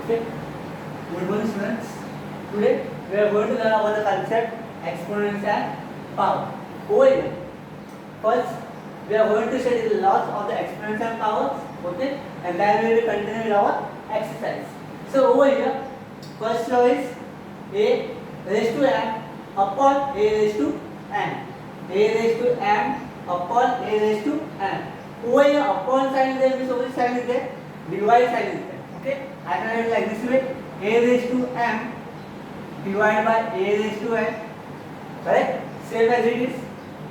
Okay. Good morning, students. Today we are going to learn about the concept exponents and power. Over here, first we are going to study the laws of the exponents and powers. Okay, and then we will continue with our exercise. So over here, first law is a raised to m upon a raised to n. A raised to m upon a raised to n. Over here, upon sign is there, means over sign is there, divide sign is there. Okay, I can write like this way: a raised to m divided by a raised to n. Correct? Same as it is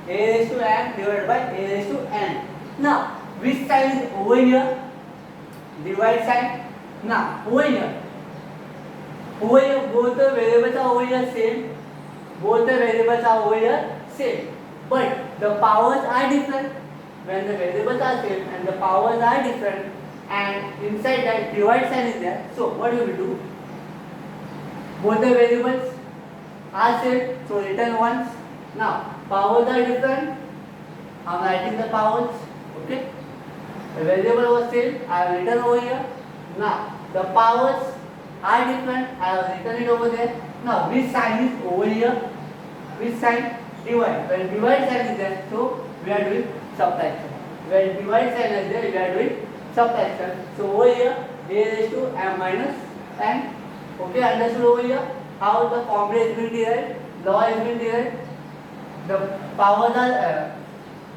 a raised to m divided by a raised to n. Now, which sign is over here? Divide sign. Now, over here, both the variables are over here same. Both the variables are over here same, but the powers are different. When the variables are same and the powers are different, and inside that divide sign is there, so what you will do? Both the variables are same, so written once. Now, powers are different. I am writing the powers. Okay. The variable was same. I have written over here. Now, the powers are different. I have written it over there. Now, which sign is over here? Which sign? Divide. When divide sign is there, so we are doing subtraction. When divide sign is there, we are doing subtraction. So over here, a raised to m minus n. Okay, understood over here? How the formula is being derived, law is being derived. The powers are,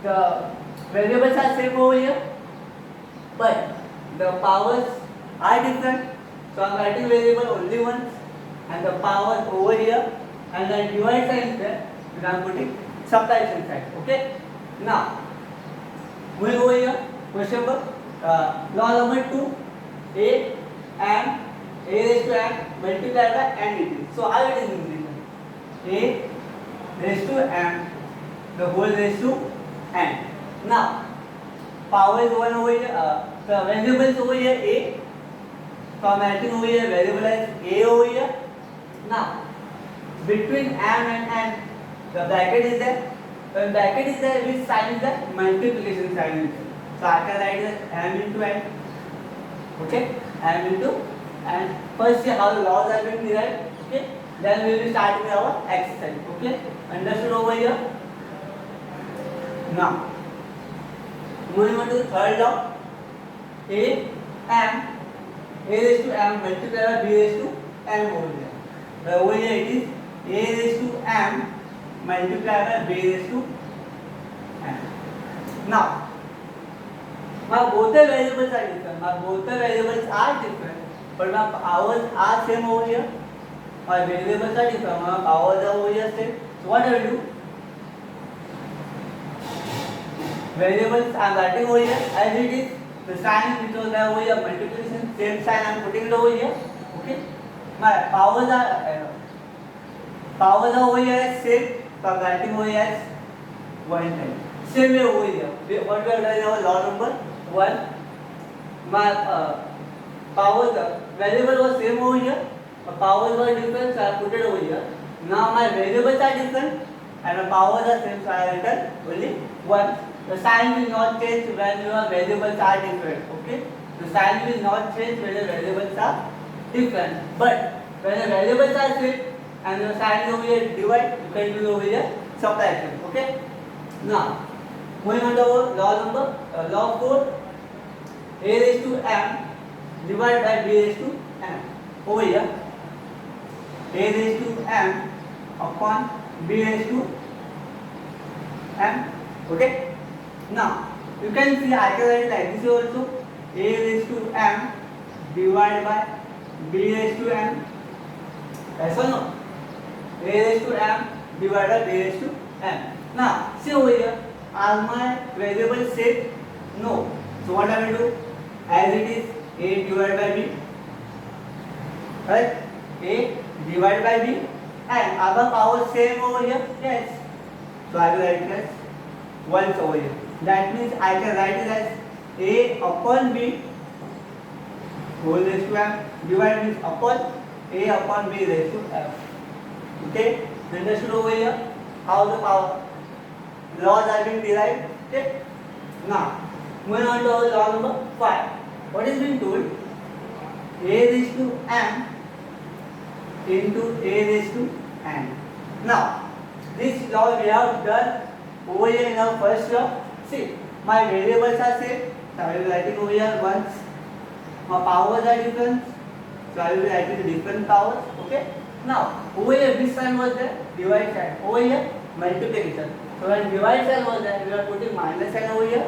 the variables are same over here, but the powers are different. So I am writing variable only once, and the power over here, and the divide sign is there. Then I am putting subtraction sign. Okay. Now, moving over here, question number law number 2: a raised to m multiplied by n dt. So how it is written? A raised to m, the whole raised to n. Now, power is one over here. The variable is over here a. So I am writing over here variable as a over here. Now, between m and n, the bracket is there. When bracket is there, which sign is there? Multiplication sign is there. So I can write it as m into n. Okay, m into n. First, see how the laws are being derived. Okay, then we will start with our exercise. Okay, understood over here? Now, moving on to the third law: a raised to m multiplied by b raised to m over here. But over here it is a raised to m multiplied by b raised to m. Now, both the variables are different. But my powers are same over here. My variables are different. My powers are over here same. So what I will do? Variables I am writing over here as it is. The sign which was there over here, multiplication, same sign I am putting it over here. Okay. My powers are over here as same. So I am writing over here as 1 time. Same way over here. What we have done in our law number 1. My powers, variable was same over here. My powers were different, so I put it over here. Now my variables are different and my powers are same, so I written only 1. The sign will not change when your variables are different. Okay? The sign will not change when the variables are different. But when the variables are same and the sign is over here divide, you can do over here subtraction. Okay? Now, moving on to our law 4: a raised to m divided by b raised to m. Over here, a raised to m upon b raised to m. Okay. Now, you can see I can write like this also: a raised to m divided by b raised to m. Yes or no? A raised to m divided by b raised to m. Now, see over here, are my variables same? No. So what I will do? As it is a divided by b, right? A divided by b, and our power same over here. Yes. So I will write it as 1 over here. That means I can write it as a upon b whole raised to m. Divide means upon a upon b raised to m. Okay. Understood over here how the power laws are being derived. Okay. Now, moving on to our law number 5. What is being told? a raised to m into a raised to n. Now, this law we have done over here in our first law. See, my variables are same, so I will be writing over here once. My powers are different, so I will be writing different powers. Okay. Now, over here which sign was there? Divide sign. Over here multiplication. So when divide sign was there, we are putting minus sign over here.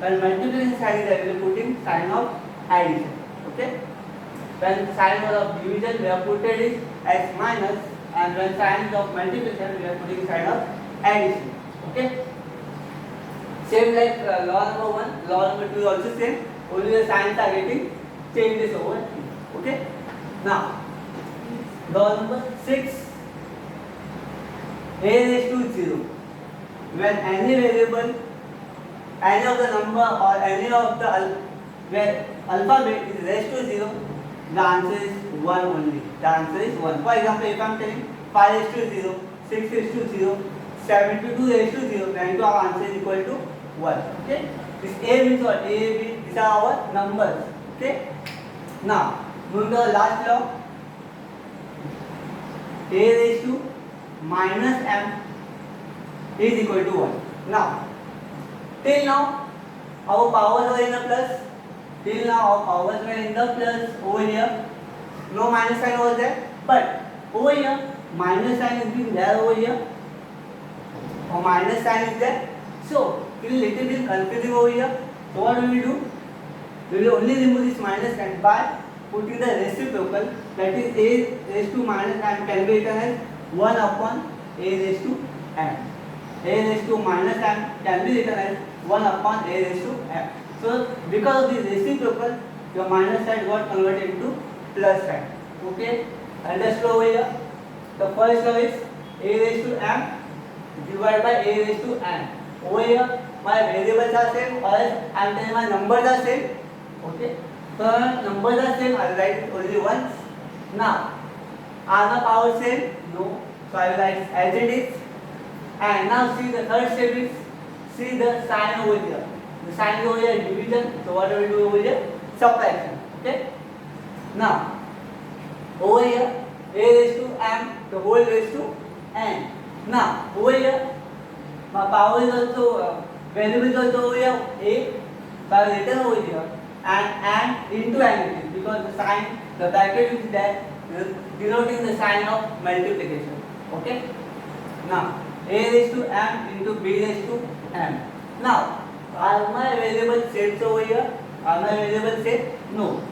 When multiplication sign is there, we are putting sign of addition. Okay. When sign of division, we are putting it as minus, and when sign of multiplication, we are putting sign of addition. Okay. Same like law number 1, law number 2 is also same. Only the signs are getting changes over here. Okay. Now, law number 6, a raised to 0. When any variable, any of the number or any of the alphabet is raised to 0, the answer is 1 only. The answer is 1. For example, if I am telling 5 raised to 0, 6 raised to 0, 72 raised to 0, then our answer is equal to 1. Okay. This A means what? A, B, these are our numbers. Okay. Now, moving to the last law. A raised to minus m is equal to 1. Now, till now, our powers were in the plus. Till now, our powers were in the plus over here. No minus sign was there. But over here, minus sign is being there over here. Or minus sign is there. So, it is little bit confusing over here. So, what will we do? We will only remove this minus sign by putting the reciprocal, that is a raised to minus m can be written as 1 upon a raised to m. A raised to minus m can be written as 1 upon a raised to m. So, because of this reciprocal, your minus sign got converted into plus sign. Okay? Understood over here? The first law is a raised to m divided by a raised to n. Over here, my variables are same, or else I am telling my numbers are same. Okay? So, numbers are same, I will write it only once. Now, are the powers same? No. So, I will write as it is. And now see the third step is, see the sign over here. The sign over here is division. So, what do we do over here? Subtraction. Okay? Now, over here, a raised to m, the whole raised to n. Now, over here, my power is also, variable is also over here, a. So, I will written over here. And into n, because the sign, the bracket is there, denoting the sign of multiplication. Okay? Now, a raised to m into b raised to m. Now, are my variables same over here? Are my variables same? No.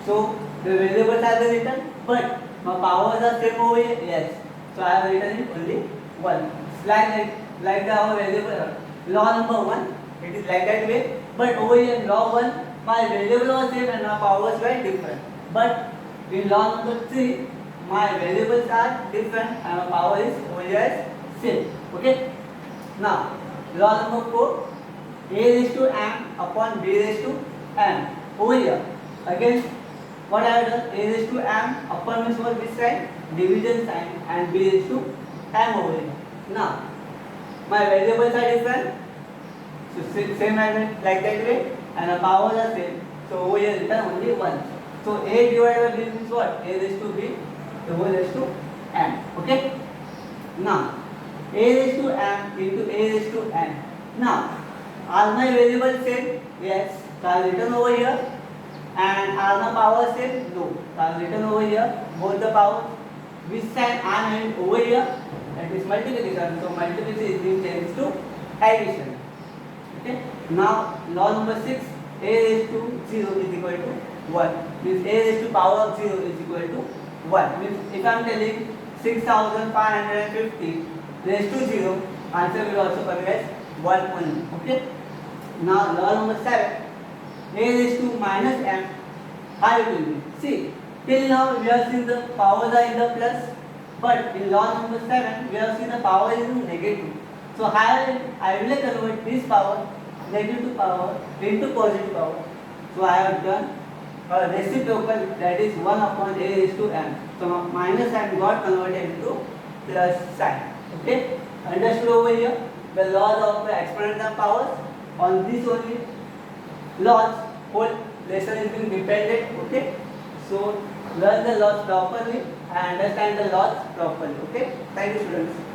So, the variables are written, but my powers are same over here? Yes. So, I have written it only 1. Like our variable, law number 1, it is like that way. But over here in law 1, my variable was same and my powers were different. But in law number 3, my variables are different and my power is over here same. Okay? Now, law number 4, a raised to m upon b raised to m. Over here, again, what I have done? A raised to m upon means what? This sign? Division sign, and b raised to m over here. Now, my variables are different. So, same as like that way. And the powers are same. So over here written only 1. So a divided by b means what? A raised to b, the whole raised to m. Okay? Now, a raised to m into a raised to n. Now, are my variables same? Yes. So I have written over here. And are my powers same? No. So I have written over here both the powers. Which sign I am having over here? That is multiplication. So multiplication is being changed to addition. Okay? Now, law number 6, a raised to 0 is equal to 1. Means a raised to power of 0 is equal to 1. Means if I am telling 6550 raised to 0, answer will also come as 1 only. Okay? Now, law number 7, a raised to minus m, how it will be? See, till now we have seen the powers are in the plus, but in law number 7, we have seen the power is in negative. So, I will convert this power, negative power, into positive power. So, I have done a reciprocal, that is 1 upon a raised to m. So, minus sign got converted into plus sign. Okay? Understood over here? The laws of the exponential powers. On this only laws, whole lesson is being dependent. Okay? So learn the laws properly and understand the laws properly. Okay. Thank you, students.